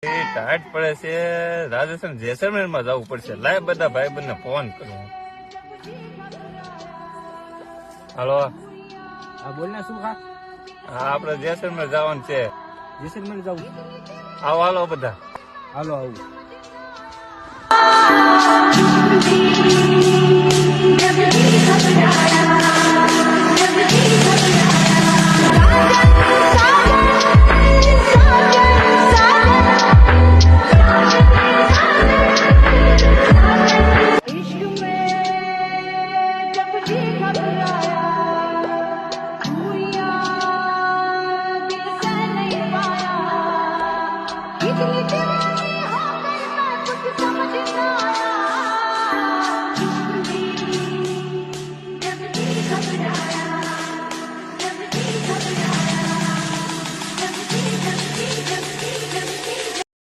Tight પડે છે રાજસ્થાન જેસલમેર માં જવું પડશે. લાય બધા ભાઈ બંને ફોન કરું. હાલો, હા બોલ ને શું ખા હા આપડે જેસલમેર જવાનું છે. જેસલમેર જવું આવો હાલો બધા. હાલો આવું Thank you.